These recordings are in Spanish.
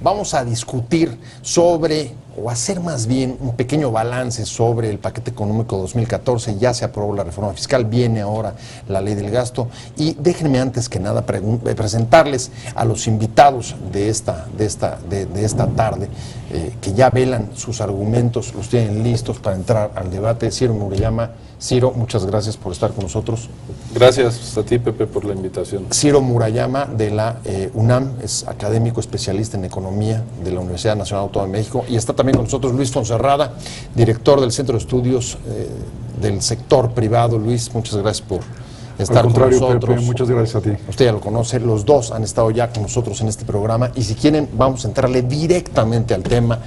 Vamos a discutir sobre, o hacer más bien un pequeño balance sobre el paquete económico 2014. Ya se aprobó la reforma fiscal, viene ahora la ley del gasto, y déjenme antes que nada presentarles a los invitados de esta tarde, que ya velan sus argumentos, los tienen listos para entrar al debate. Ciro Murayama. Ciro, muchas gracias por estar con nosotros. Gracias a ti, Pepe, por la invitación. Ciro Murayama, de la UNAM, es académico especialista en economía de la Universidad Nacional Autónoma de México, y está también con nosotros Luis Fonserrada, director del Centro de Estudios del Sector Privado. Luis, muchas gracias por estar con nosotros. Pepe, muchas gracias a ti. Usted ya lo conoce, los dos han estado ya con nosotros en este programa, y si quieren vamos a entrarle directamente al tema.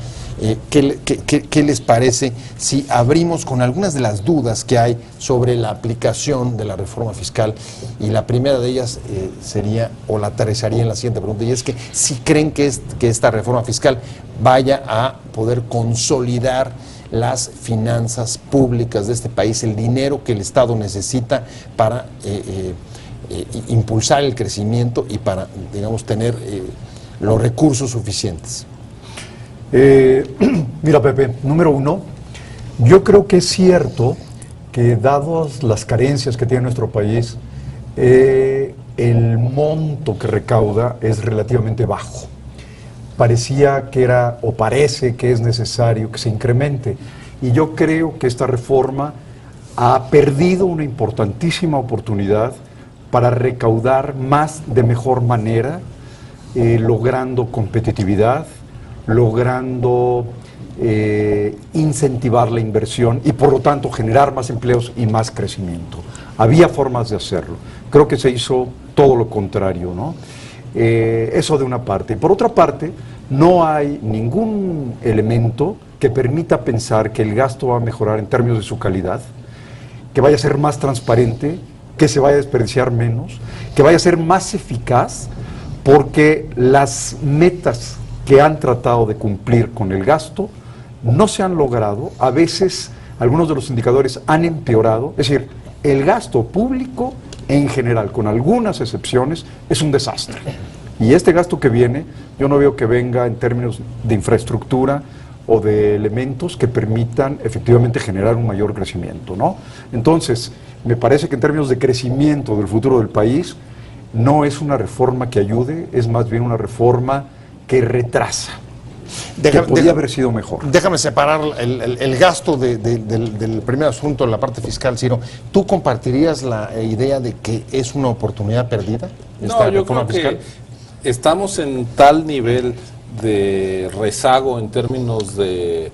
¿Qué les parece si abrimos con algunas de las dudas que hay sobre la aplicación de la reforma fiscal? Y la primera de ellas sería, o la aterrizaría en la siguiente pregunta, y es que si creen que esta reforma fiscal vaya a poder consolidar las finanzas públicas de este país, el dinero que el Estado necesita para impulsar el crecimiento y para, digamos, tener los recursos suficientes. Mira, Pepe, número uno, yo creo que es cierto que, dadas las carencias que tiene nuestro país, el monto que recauda es relativamente bajo. Parecía que era, o parece que es necesario que se incremente, y yo creo que esta reforma ha perdido una importantísima oportunidad para recaudar más de mejor manera, logrando competitividad, logrando incentivar la inversión y por lo tanto generar más empleos y más crecimiento. Había formas de hacerlo. Creo que se hizo todo lo contrario, ¿no? Eso de una parte. Por otra parte, no hay ningún elemento que permita pensar que el gasto va a mejorar en términos de su calidad, que vaya a ser más transparente, que se vaya a desperdiciar menos, que vaya a ser más eficaz, porque las metas que han tratado de cumplir con el gasto no se han logrado. A veces algunos de los indicadores han empeorado. Es decir, el gasto público en general, con algunas excepciones, es un desastre. Y este gasto que viene, yo no veo que venga en términos de infraestructura o de elementos que permitan efectivamente generar un mayor crecimiento, ¿no? Entonces, me parece que en términos de crecimiento del futuro del país, no es una reforma que ayude, es más bien una reforma que retrasa, que podría haber sido mejor. Déjame separar el gasto del primer asunto, la parte fiscal, Ciro. ¿Tú compartirías la idea de que es una oportunidad perdida esta reforma fiscal? Que estamos en tal nivel de rezago en términos de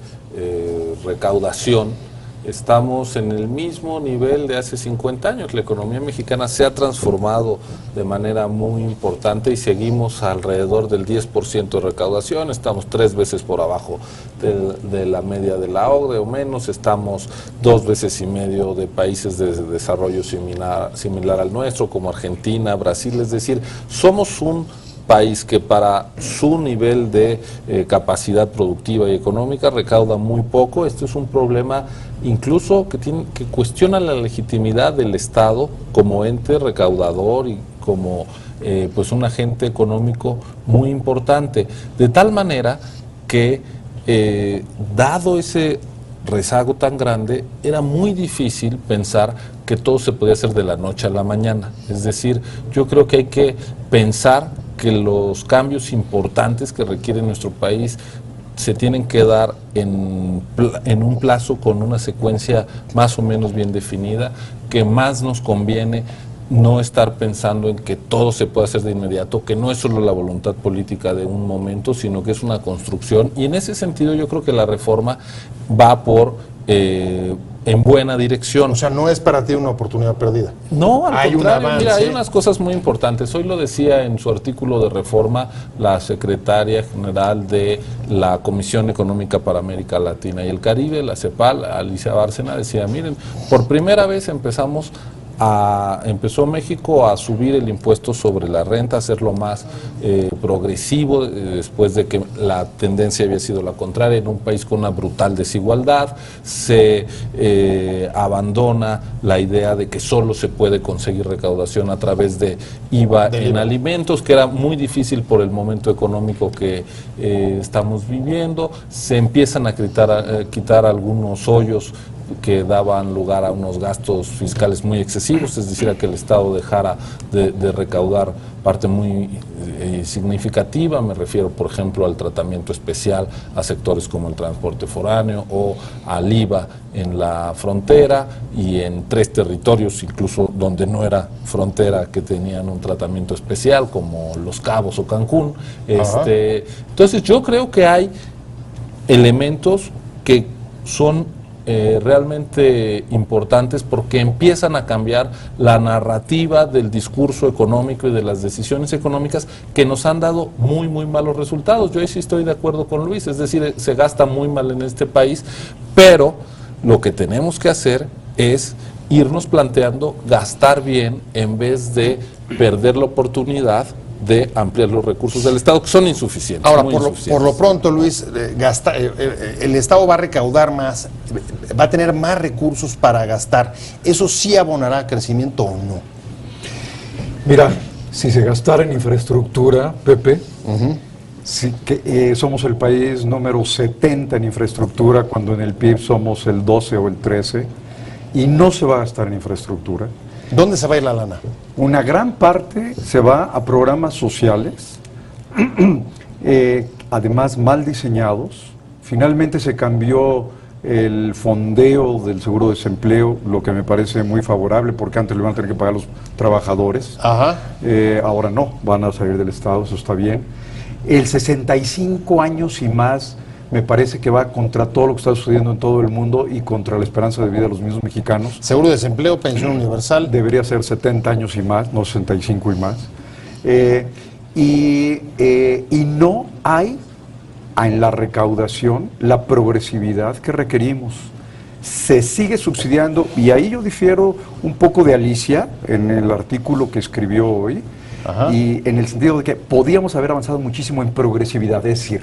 recaudación. Estamos en el mismo nivel de hace 50 años. La economía mexicana se ha transformado de manera muy importante y seguimos alrededor del 10% de recaudación. Estamos 3 veces por abajo de la media de la OCDE o menos. Estamos 2 veces y medio de países de desarrollo similar al nuestro, como Argentina, Brasil. Es decir, somos un país que para su nivel de capacidad productiva y económica recauda muy poco. Esto es un problema incluso que cuestiona la legitimidad del Estado como ente recaudador y como pues un agente económico muy importante, de tal manera que dado ese rezago tan grande, era muy difícil pensar que todo se podía hacer de la noche a la mañana. Es decir, yo creo que hay que pensar que los cambios importantes que requiere nuestro país se tienen que dar en un plazo con una secuencia más o menos bien definida, que más nos conviene no estar pensando en que todo se puede hacer de inmediato, que no es solo la voluntad política de un momento, sino que es una construcción, y en ese sentido yo creo que la reforma va en buena dirección. O sea, no es para ti una oportunidad perdida. No, al contrario, mira, hay avance. unas cosas muy importantes. Hoy lo decía en su artículo de reforma la secretaria general de la Comisión Económica para América Latina y el Caribe, la CEPAL, Alicia Bárcena, decía, miren, por primera vez empezamos empezó México a subir el impuesto sobre la renta, a hacerlo más progresivo, después de que la tendencia había sido la contraria, en un país con una brutal desigualdad. Se abandona la idea de que solo se puede conseguir recaudación a través de IVA en alimentos, que era muy difícil por el momento económico que estamos viviendo. Se empiezan a quitar algunos hoyos que daban lugar a unos gastos fiscales muy excesivos, es decir, a que el Estado dejara de recaudar parte muy significativa. Me refiero, por ejemplo, al tratamiento especial a sectores como el transporte foráneo o al IVA en la frontera y en 3 territorios, incluso donde no era frontera, que tenían un tratamiento especial, como Los Cabos o Cancún. Entonces, yo creo que hay elementos que son realmente importantes, porque empiezan a cambiar la narrativa del discurso económico y de las decisiones económicas que nos han dado muy malos resultados. Yo ahí sí estoy de acuerdo con Luis, es decir, se gasta muy mal en este país, pero lo que tenemos que hacer es irnos planteando gastar bien en vez de perder la oportunidad de ampliar los recursos del Estado, que son insuficientes. Ahora, por lo pronto, Luis, el Estado va a recaudar más, va a tener más recursos para gastar. ¿Eso sí abonará a crecimiento o no? Mira, si se gastara en infraestructura, Pepe, somos el país número 70 en infraestructura, cuando en el PIB somos el 12 o el 13, y no se va a gastar en infraestructura. ¿Dónde se va a ir la lana? Una gran parte se va a programas sociales, además mal diseñados. Finalmente se cambió el fondeo del seguro de desempleo, lo que me parece muy favorable, porque antes lo iban a tener que pagar los trabajadores. Ahora no, van a salir del Estado, eso está bien. El 65 años y más me parece que va contra todo lo que está sucediendo en todo el mundo y contra la esperanza de vida de los mismos mexicanos. Seguro de desempleo, pensión universal. Debería ser 70 años y más, no 65 y más. Y no hay en la recaudación la progresividad que requerimos. Se sigue subsidiando, y ahí yo difiero un poco de Alicia en el artículo que escribió hoy, y en el sentido de que podíamos haber avanzado muchísimo en progresividad, es decir,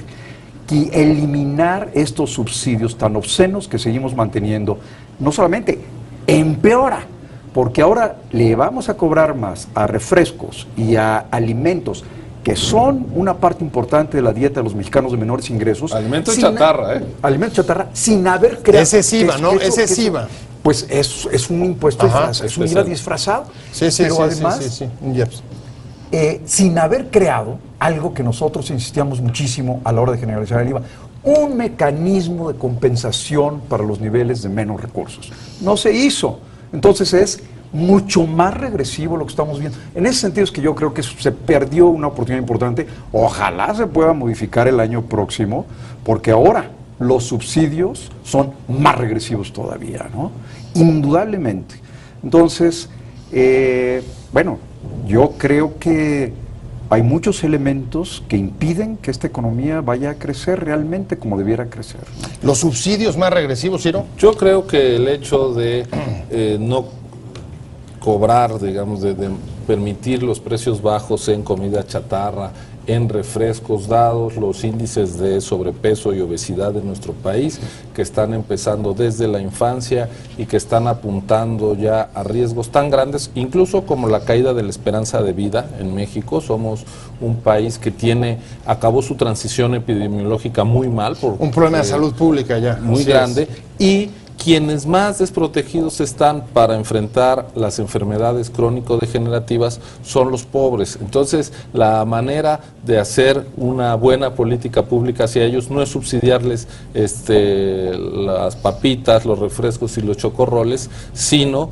que eliminar estos subsidios tan obscenos que seguimos manteniendo, no solamente empeora, porque ahora le vamos a cobrar más a refrescos y a alimentos, que son una parte importante de la dieta de los mexicanos de menores ingresos. Alimentos chatarra, Alimentos chatarra, sin haber creado... Ese es IVA, ¿no? Ese es IVA. Pues es un impuesto disfrazado, es un IVA disfrazado. Pero además, sin haber creado algo que nosotros insistíamos muchísimo a la hora de generalizar el IVA, un mecanismo de compensación para los niveles de menos recursos. No se hizo. Entonces es mucho más regresivo lo que estamos viendo. En ese sentido es que yo creo que se perdió una oportunidad importante. Ojalá se pueda modificar el año próximo, porque ahora los subsidios son más regresivos todavía, ¿no? Indudablemente. Entonces, bueno, yo creo que hay muchos elementos que impiden que esta economía vaya a crecer realmente como debiera crecer. ¿Los subsidios más regresivos, Ciro? Yo creo que el hecho de no cobrar, digamos, de permitir los precios bajos en comida chatarra, en refrescos, dados los índices de sobrepeso y obesidad en nuestro país, que están empezando desde la infancia y que están apuntando ya a riesgos tan grandes, incluso como la caída de la esperanza de vida en México. Somos un país que acabó su transición epidemiológica muy mal. Un problema de salud pública ya. Muy grande. Y quienes más desprotegidos están para enfrentar las enfermedades crónico-degenerativas son los pobres. Entonces, la manera de hacer una buena política pública hacia ellos no es subsidiarles las papitas, los refrescos y los chocorroles, sino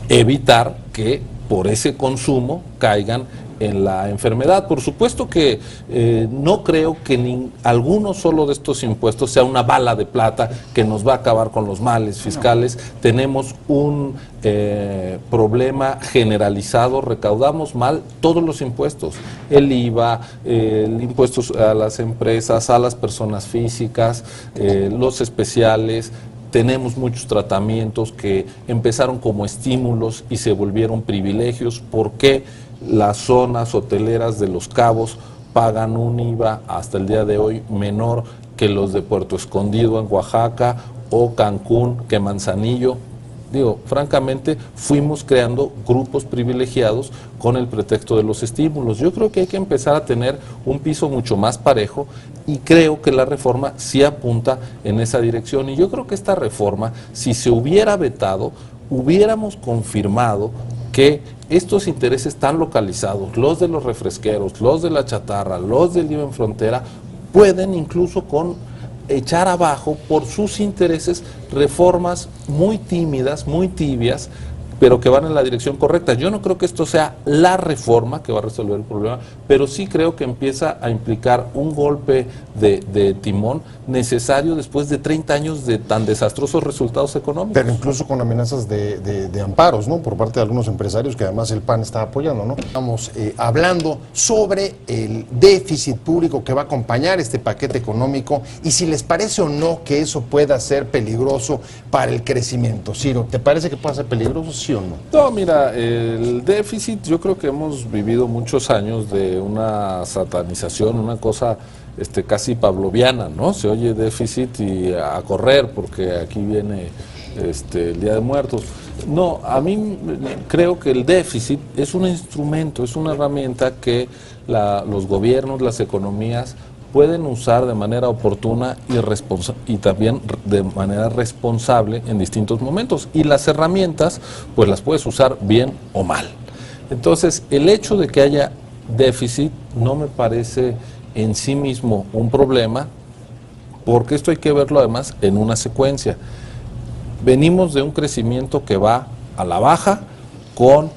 evitar que por ese consumo caigan en la enfermedad. Por supuesto que no creo que alguno solo de estos impuestos sea una bala de plata que nos va a acabar con los males fiscales. No. Tenemos un problema generalizado, recaudamos mal todos los impuestos, el IVA, el impuesto a las empresas, a las personas físicas, los especiales. tenemos muchos tratamientos que empezaron como estímulos y se volvieron privilegios. ¿Por qué las zonas hoteleras de Los Cabos pagan un IVA hasta el día de hoy menor que los de Puerto Escondido en Oaxaca o Cancún que Manzanillo? Digo, francamente, fuimos creando grupos privilegiados con el pretexto de los estímulos. Yo creo que hay que empezar a tener un piso mucho más parejo y creo que la reforma sí apunta en esa dirección. Y yo creo que esta reforma, si se hubiera vetado, hubiéramos confirmado que estos intereses están localizados, los de los refresqueros, los de la chatarra, los del IVA en frontera, pueden incluso echar abajo por sus intereses reformas muy tímidas, muy tibias, pero que van en la dirección correcta. Yo no creo que esto sea la reforma que va a resolver el problema, pero sí creo que empieza a implicar un golpe de timón necesario después de 30 años de tan desastrosos resultados económicos. Pero incluso con amenazas de amparos, ¿no? Por parte de algunos empresarios que además el PAN está apoyando, ¿no? Estamos hablando sobre el déficit público que va a acompañar este paquete económico y si les parece o no que eso pueda ser peligroso para el crecimiento. Ciro, ¿te parece que pueda ser peligroso, sí o no? No, mira, el déficit, yo creo que hemos vivido muchos años de una satanización, una cosa casi pavloviana, ¿no? Se oye déficit y a correr porque aquí viene el Día de Muertos. No, a mí creo que el déficit es un instrumento, es una herramienta que los gobiernos, las economías pueden usar de manera oportuna y también de manera responsable en distintos momentos. Y las herramientas, pues las puedes usar bien o mal. Entonces, el hecho de que haya déficit no me parece en sí mismo un problema, porque esto hay que verlo además en una secuencia. Venimos de un crecimiento que va a la baja con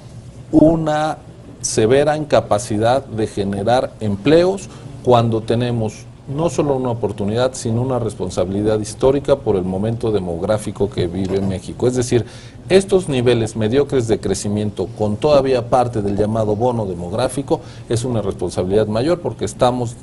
una severa incapacidad de generar empleos cuando tenemos no solo una oportunidad, sino una responsabilidad histórica por el momento demográfico que vive México. Es decir, estos niveles mediocres de crecimiento con todavía parte del llamado bono demográfico es una responsabilidad mayor porque estamos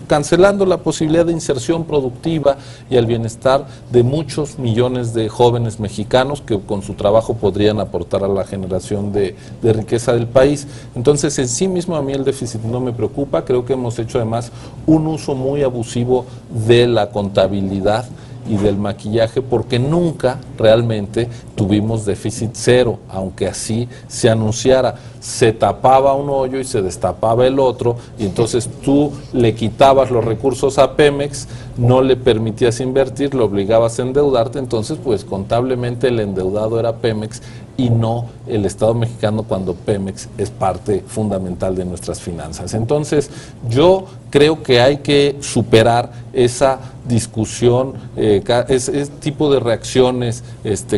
cancelando la posibilidad de inserción productiva y el bienestar de muchos millones de jóvenes mexicanos que con su trabajo podrían aportar a la generación de riqueza del país. Entonces, en sí mismo a mí el déficit no me preocupa. Creo que hemos hecho además un uso muy abusivo de la contabilidad y del maquillaje porque nunca realmente tuvimos déficit cero, aunque así se anunciara. Se tapaba un hoyo y se destapaba el otro y entonces tú le quitabas los recursos a Pemex, no le permitías invertir, le obligabas a endeudarte, entonces pues contablemente el endeudado era Pemex y no el Estado mexicano cuando Pemex es parte fundamental de nuestras finanzas. Entonces yo creo que hay que superar esa discusión, ese tipo de reacciones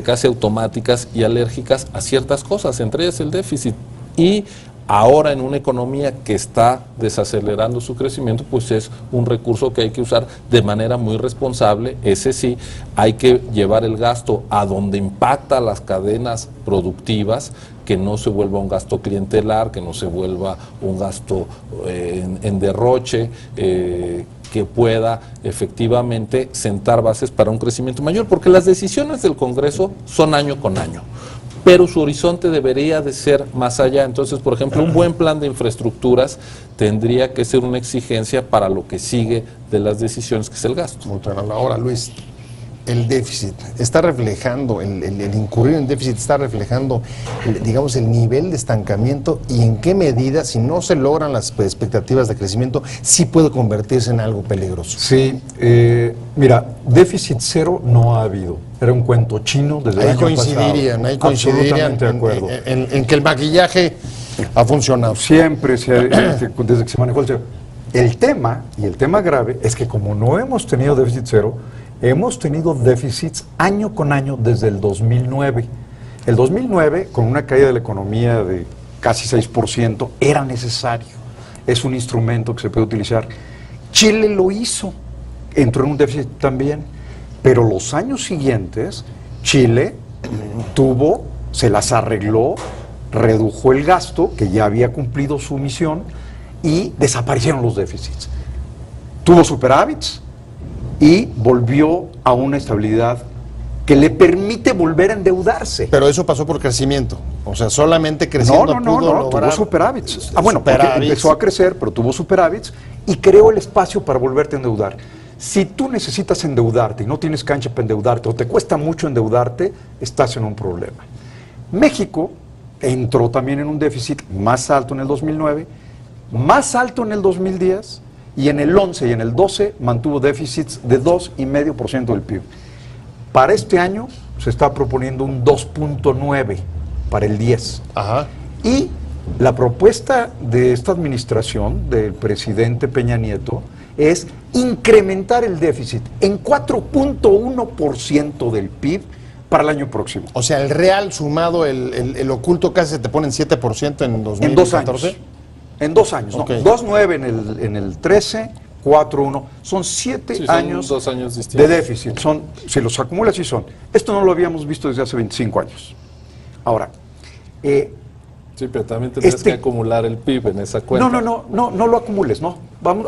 casi automáticas y alérgicas a ciertas cosas, entre ellas el déficit. Y ahora en una economía que está desacelerando su crecimiento, pues es un recurso que hay que usar de manera muy responsable. Ese sí, hay que llevar el gasto a donde impacta las cadenas productivas, que no se vuelva un gasto clientelar, que no se vuelva un gasto en derroche, que pueda efectivamente sentar bases para un crecimiento mayor, porque las decisiones del Congreso son año con año, pero su horizonte debería de ser más allá. Entonces, por ejemplo, un buen plan de infraestructuras tendría que ser una exigencia para lo que sigue de las decisiones, que es el gasto. Muy bien. Ahora, Luis, el déficit está reflejando, el incurrir en déficit está reflejando, digamos, el nivel de estancamiento y en qué medida, si no se logran las expectativas de crecimiento, sí puede convertirse en algo peligroso. Sí, mira, déficit cero no ha habido. Era un cuento chino desde el año pasado. Ahí coincidirían de acuerdo. En que el maquillaje ha funcionado. Siempre, desde que se manejó el cero. El tema, y el tema grave, es que como no hemos tenido déficit cero, hemos tenido déficits año con año desde el 2009. El 2009, con una caída de la economía de casi 6%, era necesario. Es un instrumento que se puede utilizar. Chile lo hizo, entró en un déficit también, pero los años siguientes, Chile se las arregló, redujo el gasto, que ya había cumplido su misión, y desaparecieron los déficits. Tuvo superávits, y volvió a una estabilidad que le permite volver a endeudarse. Pero eso pasó por crecimiento. O sea, solamente creciendo pudo lograr... tuvo superávits. Porque superávits. empezó a crecer, pero tuvo superávits y creó el espacio para volverte a endeudar. Si tú necesitas endeudarte y no tienes cancha para endeudarte o te cuesta mucho endeudarte, estás en un problema. México entró también en un déficit más alto en el 2009, más alto en el 2010 y en el 11 y en el 12 mantuvo déficits de 2,5% del PIB. Para este año se está proponiendo un 2,9 para el 10. Ajá. Y la propuesta de esta administración, del presidente Peña Nieto, es incrementar el déficit en 4,1% del PIB para el año próximo. O sea, el real sumado, el oculto casi se te pone en 7% en 2014. En 2 años. En 2 años, Okay. ¿no? 2,9 en el 13, 4,1. Son 7 Sí, son años, 2 años de distintos. déficit. Si los acumulas, sí son. Esto no lo habíamos visto desde hace 25 años. Ahora, Sí, pero también tendrías Este- que acumular el PIB en esa cuenta. no lo acumules, no.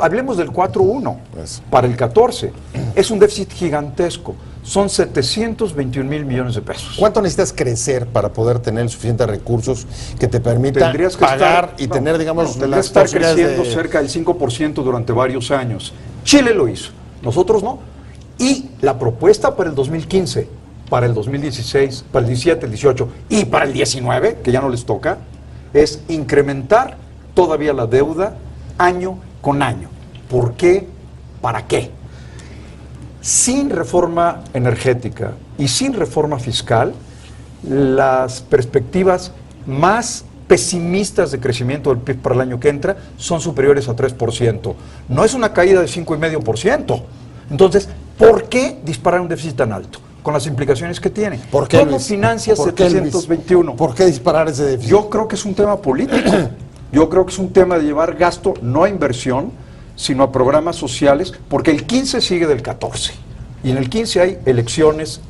Hablemos del 4,1 Eso. para el 14. Es un déficit gigantesco. Son 721,000 millones de pesos. ¿Cuánto necesitas crecer para poder tener suficientes recursos que te permitan Tendrías que pagar estar, y tener, digamos, tendrías las que estar posibilidades creciendo cerca del 5% durante varios años. Chile lo hizo, nosotros no. Y la propuesta para el 2015, para el 2016, para el 17, el 18 y para el 19, que ya no les toca, es incrementar todavía la deuda año con año. ¿Por qué? ¿Para qué? Sin reforma energética y sin reforma fiscal, las perspectivas más pesimistas de crecimiento del PIB para el año que entra son superiores a 3%. No es una caída de 5,5%. Entonces, ¿por qué disparar un déficit tan alto? Con las implicaciones que tiene. ¿Por qué, ¿Cómo Luis? financias ¿Por qué, Luis? 721? ¿Por qué disparar ese déficit? Yo creo que es un tema político. Yo creo que es un tema de llevar gasto no a inversión, sino a programas sociales, porque el 15 sigue del 14. Y en el 15 hay elecciones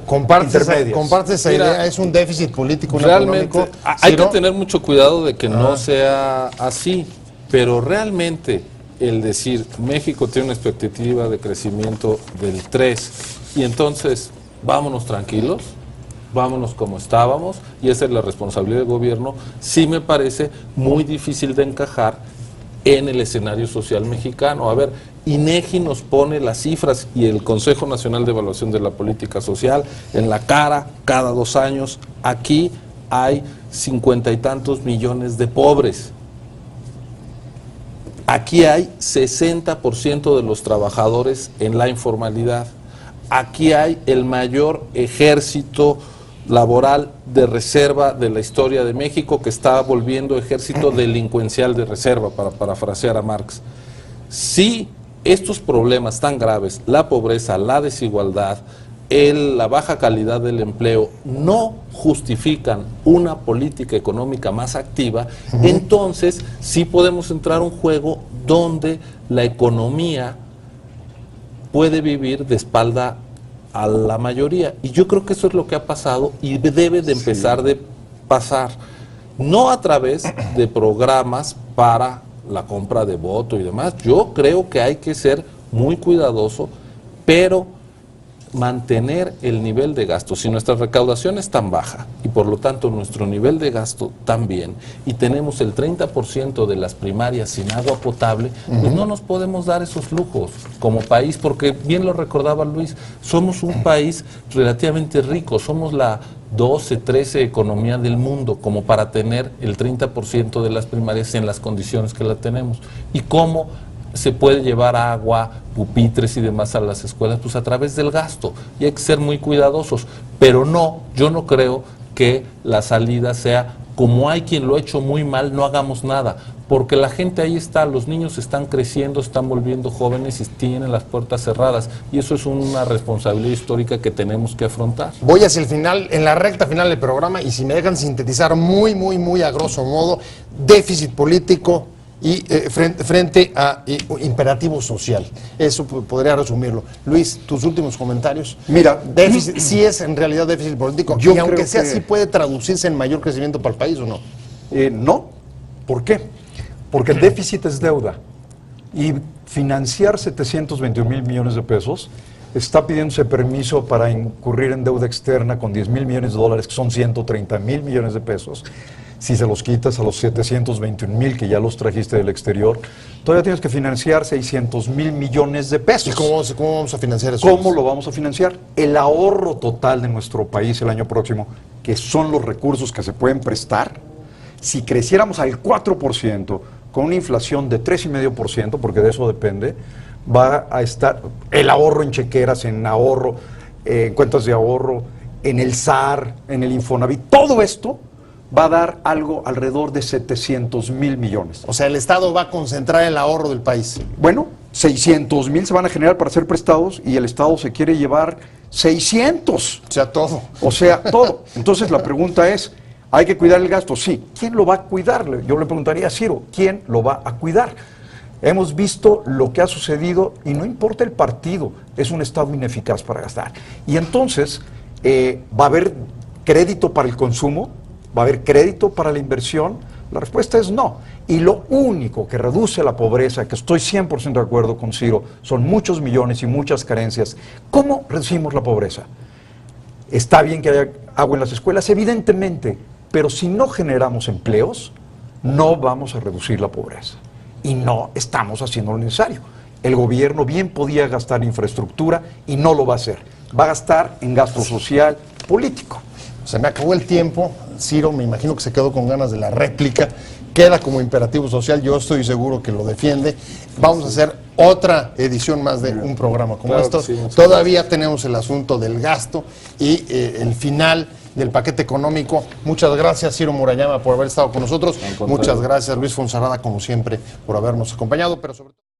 Compartes intermedias. esa Mira, idea, es un déficit político, un Realmente económico. hay Ciro, que tener mucho cuidado de que no sea así, pero realmente el decir México tiene una expectativa de crecimiento del 3 y entonces vámonos tranquilos, vámonos como estábamos y esa es la responsabilidad del gobierno, sí me parece muy difícil de encajar en el escenario social mexicano. A ver, INEGI nos pone las cifras y el Consejo Nacional de Evaluación de la Política Social en la cara cada 2 años. Aquí hay 50 y tantos millones de pobres. Aquí hay 60% de los trabajadores en la informalidad. Aquí hay el mayor ejército laboral de reserva de la historia de México, que está volviendo ejército delincuencial de reserva, para parafrasear a Marx. Si estos problemas tan graves, la pobreza, la desigualdad, la baja calidad del empleo, no justifican una política económica más activa, entonces sí podemos entrar a un juego donde la economía puede vivir de espalda a la mayoría. Y yo creo que eso es lo que ha pasado y debe de empezar de pasar. No a través de programas para la compra de voto y demás. Yo creo que hay que ser muy cuidadoso, pero mantener el nivel de gasto. Si nuestra recaudación es tan baja y por lo tanto nuestro nivel de gasto también, y tenemos el 30% de las primarias sin agua potable, pues no nos podemos dar esos lujos como país, porque bien lo recordaba Luis, somos un país relativamente rico, somos la 12, 13 economía del mundo, como para tener el 30% de las primarias en las condiciones que la tenemos. ¿Y cómo se puede llevar agua, pupitres y demás a las escuelas? Pues a través del gasto, y hay que ser muy cuidadosos, pero yo no creo que la salida sea, como hay quien lo ha hecho muy mal, no hagamos nada, porque la gente ahí está, los niños están creciendo, están volviendo jóvenes y tienen las puertas cerradas, y eso es una responsabilidad histórica que tenemos que afrontar. Voy hacia el final, en la recta final del programa, y si me dejan sintetizar muy a grosso modo, déficit político y frente a imperativo social. Eso podría resumirlo. Luis, tus últimos comentarios. Mira, déficit, sí es en realidad déficit político, yo y aunque creo sea que así, puede traducirse en mayor crecimiento para el país, ¿o no? No. ¿Por qué? Porque el déficit es deuda. Y financiar 721,000 millones de pesos, está pidiéndose permiso para incurrir en deuda externa con 10,000 millones de dólares, que son 130,000 millones de pesos. Si se los quitas a los 721,000 que ya los trajiste del exterior, todavía tienes que financiar 600,000 millones de pesos. ¿Y cómo vamos a financiar eso? ¿Cómo lo vamos a financiar? El ahorro total de nuestro país el año próximo, que son los recursos que se pueden prestar, si creciéramos al 4%, con una inflación de 3,5%, porque de eso depende, va a estar el ahorro en chequeras, en ahorro, en cuentas de ahorro, en el SAR, en el Infonavit, todo esto va a dar algo alrededor de 700,000 millones. O sea, el Estado va a concentrar el ahorro del país. Bueno, 600,000 se van a generar para ser prestados y el Estado se quiere llevar 600. O sea, todo. O sea, todo. Entonces la pregunta es, ¿hay que cuidar el gasto? Sí. ¿Quién lo va a cuidar? Yo le preguntaría a Ciro, ¿quién lo va a cuidar? Hemos visto lo que ha sucedido y no importa el partido, es un Estado ineficaz para gastar. Y entonces, ¿va a haber crédito para el consumo? ¿Va a haber crédito para la inversión? La respuesta es no. Y lo único que reduce la pobreza, que estoy 100% de acuerdo con Ciro, son muchos millones y muchas carencias. ¿Cómo reducimos la pobreza? Está bien que haya agua en las escuelas, evidentemente, pero si no generamos empleos, no vamos a reducir la pobreza. Y no estamos haciendo lo necesario. El gobierno bien podía gastar en infraestructura y no lo va a hacer. Va a gastar en gasto social, político. Se me acabó el tiempo. Ciro, me imagino que se quedó con ganas de la réplica. Queda como imperativo social, yo estoy seguro que lo defiende. Vamos a hacer otra edición más de un programa como Claro estos. que sí, Todavía tenemos el asunto del gasto y el final del paquete económico. Muchas gracias, Ciro Murayama, por haber estado con nosotros. Muchas gracias, Luis Fonserrada, como siempre, por habernos acompañado, pero sobre todo...